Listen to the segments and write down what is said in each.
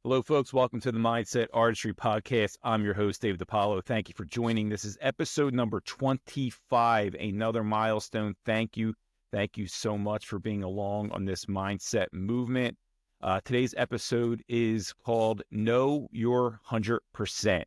Hello, folks. Welcome to the Mindset Artistry Podcast. I'm your host, David DiPaolo. Thank you for joining. This is episode number 25, another milestone. Thank you. Thank you so much for being along on this mindset movement. Today's episode is called Know Your 100%.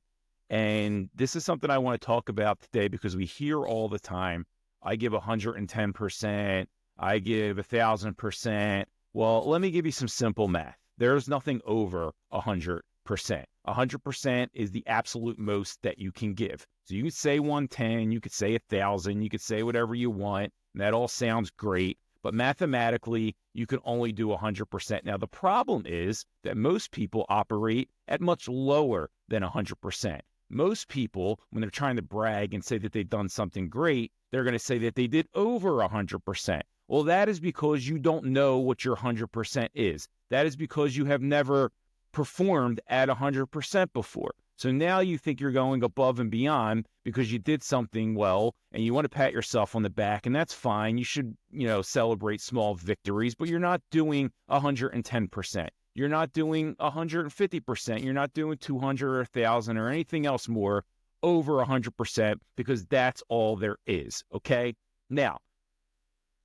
And this is something I want to talk about today because we hear all the time, I give 110%, I give 1,000%. Well, let me give you some simple math. There's nothing over 100%. 100% is the absolute most that you can give. So you could say 110, you could say 1,000, you could say whatever you want, and that all sounds great. But mathematically, you can only do 100%. Now, the problem is that most people operate at much lower than 100%. Most people, when they're trying to brag and say that they've done something great, they're going to say that they did over 100%. Well, that is because you don't know what your 100% is. That is because you have never performed at 100% before. So now you think you're going above and beyond because you did something well and you want to pat yourself on the back, and that's fine. You should, celebrate small victories, but you're not doing 110%. You're not doing 150%. You're not doing 200 or 1,000 or anything else more over 100% because that's all there is, okay? Now,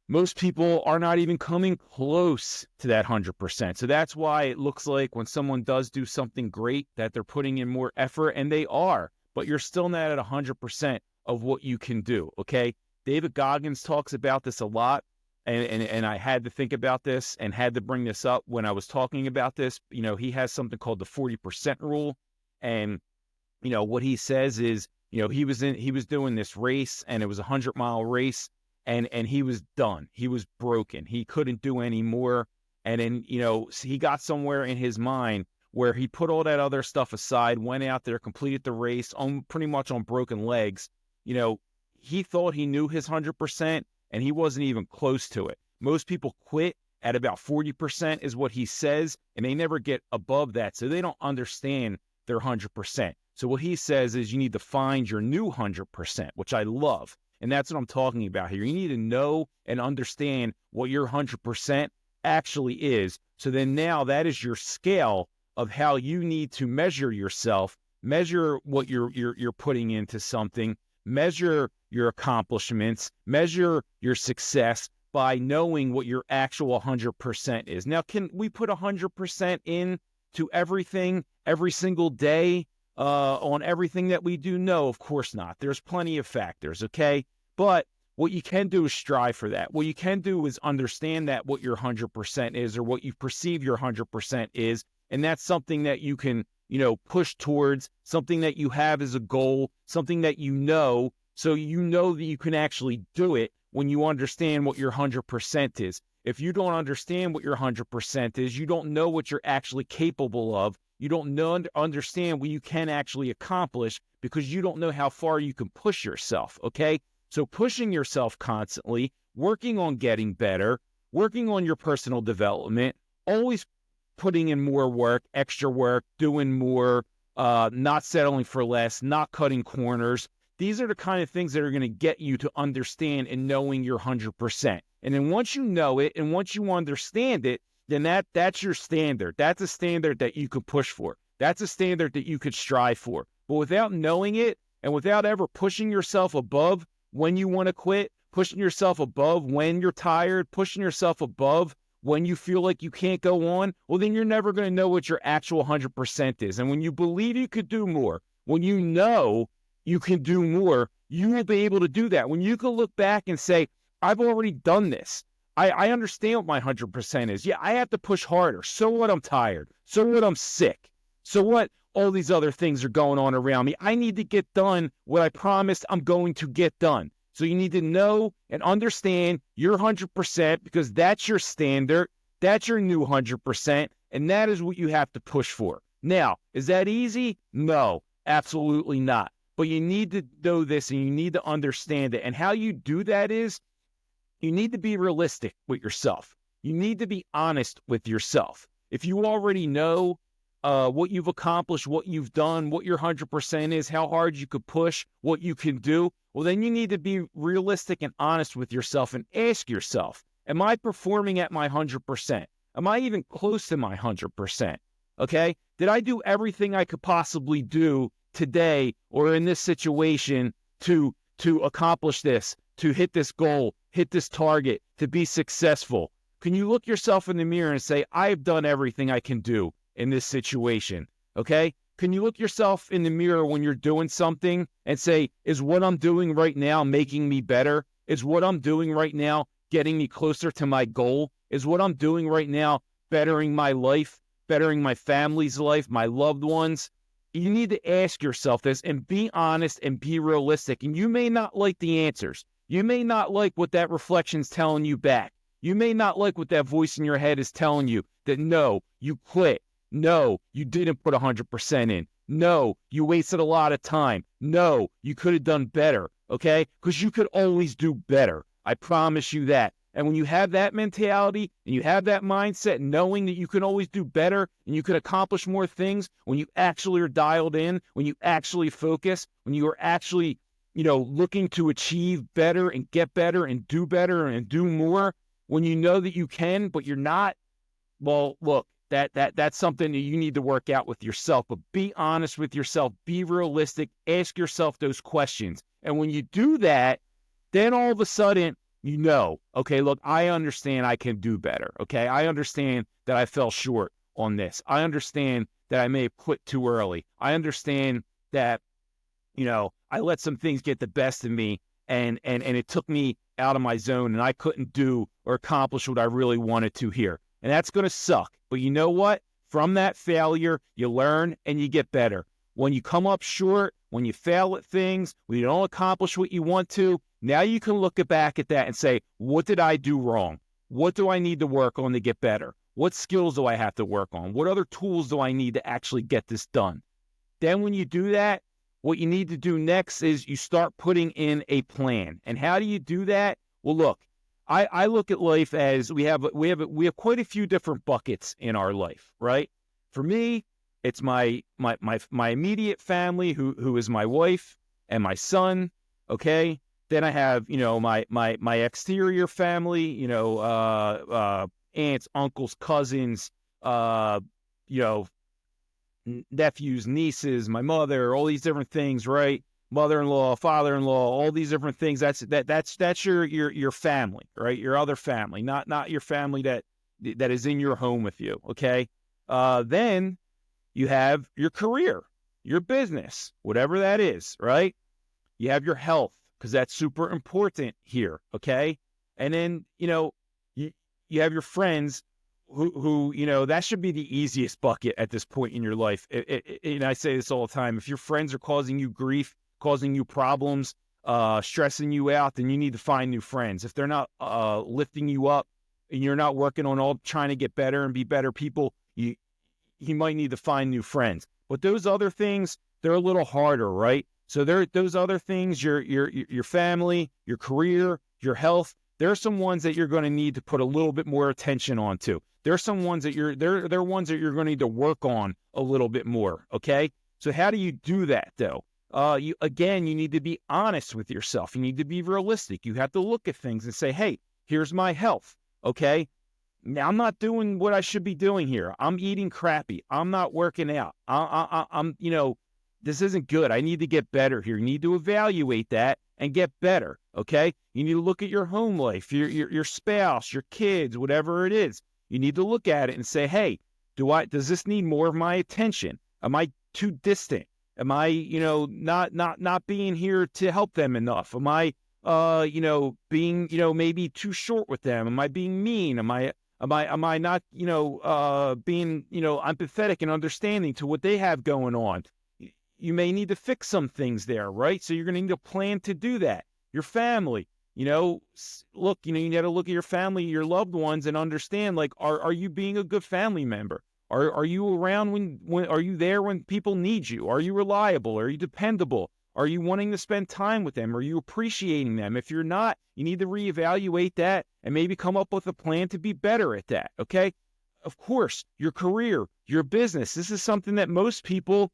most people are not even coming close to that 100%. So that's why it looks like when someone does do something great that they're putting in more effort, and they are, but you're still not at 100% of what you can do, okay? David Goggins talks about this a lot, and I had to think about this and had to bring this up when I was talking about this. He has something called the 40% rule, and, what he says is, he was doing this race, and it was a 100-mile race, and he was done. He was broken. He couldn't do any more. And then, he got somewhere in his mind where he put all that other stuff aside, went out there, completed the race pretty much on broken legs. He thought he knew his 100%, and he wasn't even close to it. Most people quit at about 40% is what he says, and they never get above that. So they don't understand their 100%. So what he says is you need to find your new 100%, which I love. And that's what I'm talking about here. You need to know and understand what your 100% actually is. So then now that is your scale of how you need to measure yourself, measure what you're putting into something, measure your accomplishments, measure your success by knowing what your actual 100% is. Now, can we put 100% in to everything every single day? On everything that we do? No, of course not. There's plenty of factors, okay? But what you can do is strive for that. What you can do is understand that what your 100% is, or what you perceive your 100% is, and that's something that you can, push towards, something that you have as a goal, something that so you know that you can actually do it when you understand what your 100% is. If you don't understand what your 100% is, you don't know what you're actually capable of. You don't understand what you can actually accomplish because you don't know how far you can push yourself, okay? So pushing yourself constantly, working on getting better, working on your personal development, always putting in more work, extra work, doing more, not settling for less, not cutting corners. These are the kind of things that are going to get you to understand and knowing your 100%. And then once you know it and once you understand it, then that's your standard. That's a standard that you could push for. That's a standard that you could strive for. But without knowing it and without ever pushing yourself above when you want to quit, pushing yourself above when you're tired, pushing yourself above when you feel like you can't go on, well, then you're never going to know what your actual 100% is. And when you believe you could do more, when you know you can do more, you will be able to do that. When you can look back and say, I've already done this. I understand what my 100% is. Yeah, I have to push harder. So what? I'm tired. So what? I'm sick. So what? All these other things are going on around me. I need to get done what I promised I'm going to get done. So you need to know and understand your 100% because that's your standard. That's your new 100%. And that is what you have to push for. Now, is that easy? No, absolutely not. But you need to know this and you need to understand it. And how you do that is you need to be realistic with yourself. You need to be honest with yourself. If you already know what you've accomplished, what you've done, what your 100% is, how hard you could push, what you can do, well, then you need to be realistic and honest with yourself and ask yourself, am I performing at my 100%? Am I even close to my 100%? Okay? Did I do everything I could possibly do today or in this situation to accomplish this, to hit this goal, hit this target, to be successful? Can you look yourself in the mirror and say, I've done everything I can do in this situation, okay? Can you look yourself in the mirror when you're doing something and say, is what I'm doing right now making me better? Is what I'm doing right now getting me closer to my goal? Is what I'm doing right now bettering my life, bettering my family's life, my loved ones? You need to ask yourself this and be honest and be realistic. And you may not like the answers. You may not like what that reflection's telling you back. You may not like what that voice in your head is telling you, that no, you quit. No, you didn't put 100% in. No, you wasted a lot of time. No, you could have done better, okay? Because you could always do better. I promise you that. And when you have that mentality and you have that mindset, knowing that you can always do better and you can accomplish more things, when you actually are dialed in, when you actually focus, when you are actually, looking to achieve better and get better and do more, when you know that you can, but you're not, well, look, that's something that you need to work out with yourself. But be honest with yourself, be realistic, ask yourself those questions. And when you do that, then all of a sudden, okay, look, I understand I can do better. Okay, I understand that I fell short on this. I understand that I may have quit too early. I understand that, I let some things get the best of me and it took me out of my zone and I couldn't do or accomplish what I really wanted to here. And that's going to suck. But you know what? From that failure, you learn and you get better. When you come up short, when you fail at things, when you don't accomplish what you want to, now you can look back at that and say, what did I do wrong? What do I need to work on to get better? What skills do I have to work on? What other tools do I need to actually get this done? Then when you do that, what you need to do next is you start putting in a plan. And how do you do that? Well, look, I look at life as we have quite a few different buckets in our life, right? For me, it's my immediate family, who is my wife and my son. Okay. Then I have, my exterior family, aunts, uncles, cousins, nephews, nieces, my mother, all these different things, right? Mother-in-law, father-in-law, all these different things. That's your family, right? Your other family, not your family that is in your home with you. Okay. Then you have your career, your business, whatever that is, right? You have your health, because that's super important here. Okay. And then, you have your friends who that should be the easiest bucket at this point in your life. And I say this all the time. If your friends are causing you grief, causing you problems, stressing you out, then you need to find new friends. If they're not lifting you up and you're not working on all trying to get better and be better people, you might need to find new friends. But those other things, they're a little harder, right? So those other things, your family, your career, your health, there are some ones that you're going to need to put a little bit more attention on to. There are some ones that they're ones that you're going to need to work on a little bit more. Okay. So how do you do that though? You need to be honest with yourself. You need to be realistic. You have to look at things and say, hey, here's my health. Okay. Now I'm not doing what I should be doing here. I'm eating crappy. I'm not working out. I'm this isn't good. I need to get better here. You need to evaluate that and get better. Okay. You need to look at your home life, your spouse, your kids, whatever it is. You need to look at it and say, hey, does this need more of my attention? Am I too distant? Am I, not being here to help them enough? Am I, being, maybe too short with them? Am I being mean? Am I not, being, empathetic and understanding to what they have going on? You may need to fix some things there, right? So you're going to need a plan to do that. Your family, you got to look at your family, your loved ones, and understand, like, are you being a good family member? Are you around when are you there when people need you? Are you reliable? Are you dependable? Are you wanting to spend time with them? Are you appreciating them? If you're not, you need to reevaluate that and maybe come up with a plan to be better at that. Okay. Of course, your career, your business, this is something that most people,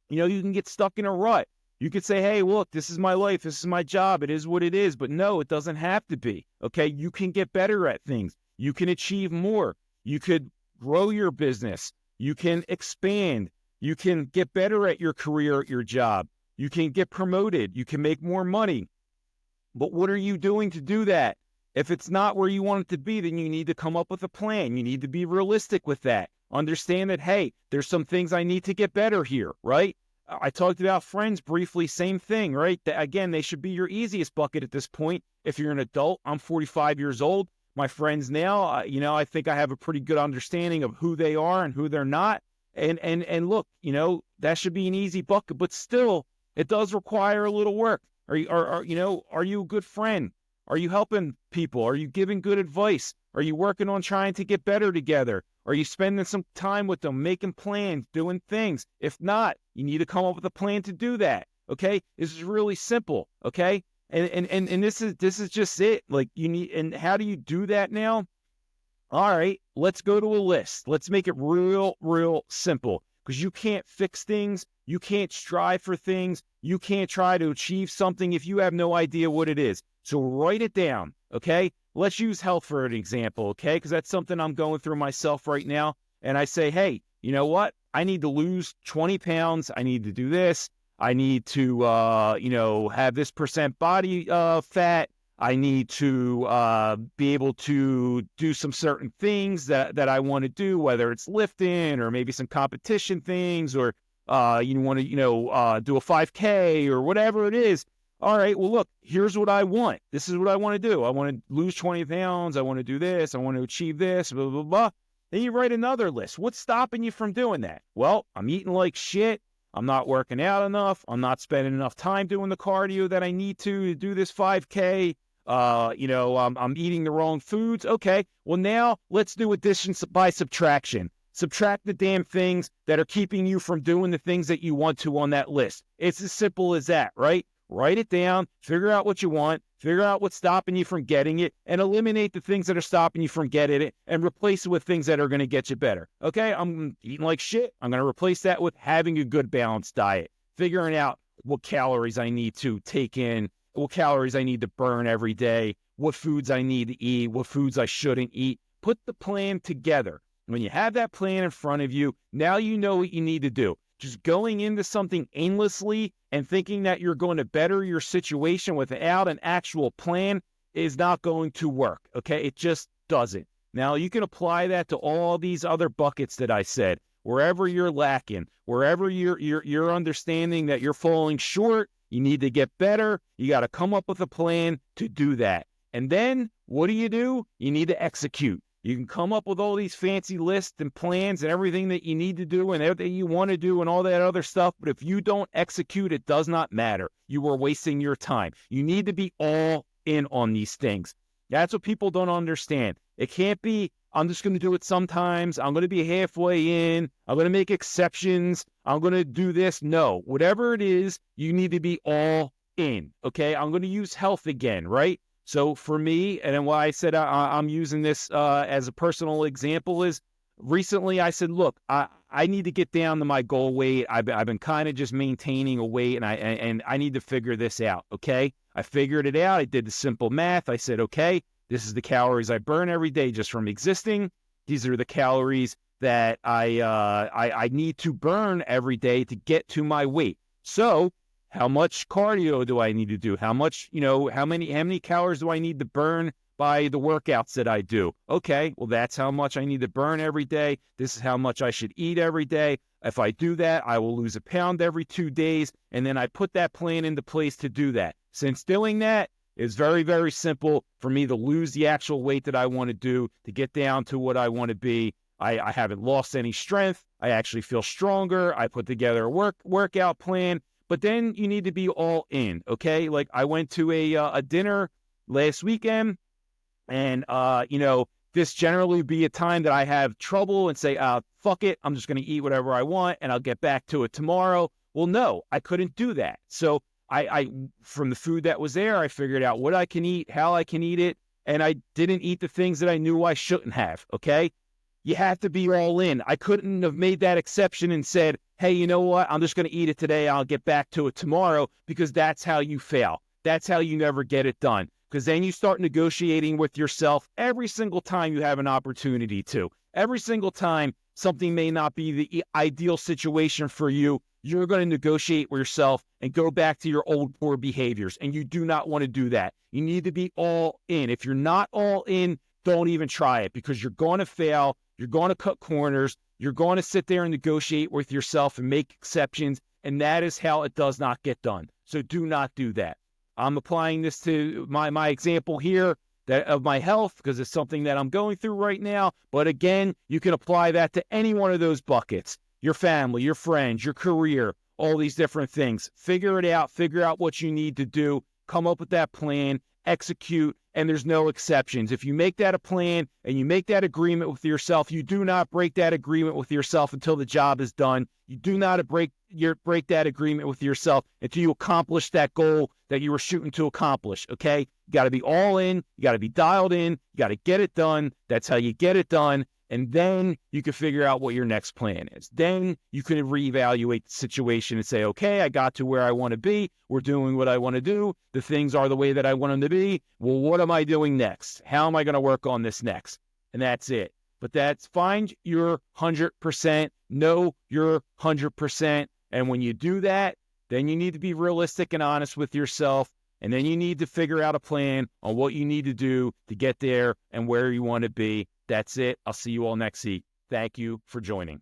you can get stuck in a rut. You could say, hey, look, this is my life. This is my job. It is what it is. But no, it doesn't have to be. Okay. You can get better at things. You can achieve more. You could grow your business. You can expand. You can get better at your career, at your job. You can get promoted. You can make more money. But what are you doing to do that? If it's not where you want it to be, then you need to come up with a plan. You need to be realistic with that. Understand that, hey, there's some things I need to get better here, right? I talked about friends briefly, same thing, right? Again, they should be your easiest bucket at this point. If you're an adult, I'm 45 years old. My friends now, I think I have a pretty good understanding of who they are and who they're not. And look, that should be an easy bucket, but still, it does require a little work. Are you a good friend? Are you helping people? Are you giving good advice? Are you working on trying to get better together? Are you spending some time with them, making plans, doing things? If not, you need to come up with a plan to do that. Okay? This is really simple. Okay? And this is just it. Like and how do you do that now? All right, let's go to a list. Let's make it real simple, because you can't fix things. You can't strive for things. You can't try to achieve something if you have no idea what it is. So write it down, okay? Let's use health for an example, okay? Because that's something I'm going through myself right now. And I say, hey, you know what? I need to lose 20 pounds. I need to do this. I need to, have this percent body fat. I need to be able to do some certain things that I want to do, whether it's lifting or maybe some competition things, or you want to, do a 5K or whatever it is. All right, well, look, here's what I want. This is what I want to do. I want to lose 20 pounds. I want to do this. I want to achieve this, blah, blah, blah. Then you write another list. What's stopping you from doing that? Well, I'm eating like shit. I'm not working out enough. I'm not spending enough time doing the cardio that I need to do this 5K. I'm eating the wrong foods. Okay, well, now let's do addition by subtraction. Subtract the damn things that are keeping you from doing the things that you want to on that list. It's as simple as that, right? Write it down, figure out what you want, figure out what's stopping you from getting it, and eliminate the things that are stopping you from getting it, and replace it with things that are going to get you better. Okay, I'm eating like shit. I'm going to replace that with having a good balanced diet, figuring out what calories I need to take in, what calories I need to burn every day, what foods I need to eat, what foods I shouldn't eat. Put the plan together. When you have that plan in front of you, now you know what you need to do. Just going into something aimlessly and thinking that you're going to better your situation without an actual plan is not going to work, okay? It just doesn't. Now, you can apply that to all these other buckets that I said. Wherever you're lacking, wherever you're understanding that you're falling short, you need to get better. You got to come up with a plan to do that. And then what do? You need to execute. You can come up with all these fancy lists and plans and everything that you need to do and everything you want to do and all that other stuff. But if you don't execute, it does not matter. You are wasting your time. You need to be all in on these things. That's what people don't understand. It can't be, I'm just going to do it sometimes. I'm going to be halfway in. I'm going to make exceptions. I'm going to do this. No, whatever it is, you need to be all in. Okay. I'm going to use health again, right? So for me, and why I said I'm using this as a personal example is recently I said, look, I need to get down to my goal weight. I've been kind of just maintaining a weight, and I need to figure this out. Okay. I figured it out. I did the simple math. I said, okay, this is the calories I burn every day just from existing. These are the calories that I need to burn every day to get to my weight. So how much cardio do I need to do? How much, how many calories do I need to burn by the workouts that I do? Okay, well, that's how much I need to burn every day. This is how much I should eat every day. If I do that, I will lose a pound every 2 days. And then I put that plan into place to do that. Since doing that, it's very, very simple for me to lose the actual weight that I want to do, to get down to what I want to be. I haven't lost any strength. I actually feel stronger. I put together a workout plan. But then you need to be all in, okay? Like I went to a dinner last weekend, and, this generally would be a time that I have trouble and say, fuck it, I'm just going to eat whatever I want, and I'll get back to it tomorrow. Well, no, I couldn't do that. So I from the food that was there, I figured out what I can eat, how I can eat it, and I didn't eat the things that I knew I shouldn't have, okay? You have to be all in. I couldn't have made that exception and said, hey, you know what? I'm just going to eat it today. I'll get back to it tomorrow, because that's how you fail. That's how you never get it done. because then you start negotiating with yourself every single time you have an opportunity to. Every single time something may not be the ideal situation for you, you're going to negotiate with yourself and go back to your old poor behaviors. And you do not want to do that. You need to be all in. If you're not all in, don't even try it, because you're going to fail. You're going to cut corners. You're going to sit there and negotiate with yourself and make exceptions. And that is how it does not get done. So do not do that. I'm applying this to my example here of my health, because it's something that I'm going through right now. But again, you can apply that to any one of those buckets: your family, your friends, your career, all these different things. Figure it out. Figure out what you need to do. Come up with that plan, execute, and there's no exceptions. If you make that a plan and you make that agreement with yourself, you do not break that agreement with yourself until the job is done. You do not break that agreement with yourself until you accomplish that goal that you were shooting to accomplish, okay? You got to be all in. You got to be dialed in. You got to get it done. That's how you get it done. And then you can figure out what your next plan is. Then you can reevaluate the situation and say, okay, I got to where I want to be. We're doing what I want to do. The things are the way that I want them to be. Well, what am I doing next? How am I going to work on this next? And that's it. But that's find your 100%, know your 100%. And when you do that, then you need to be realistic and honest with yourself. And then you need to figure out a plan on what you need to do to get there and where you want to be. That's it. I'll see you all next week. Thank you for joining.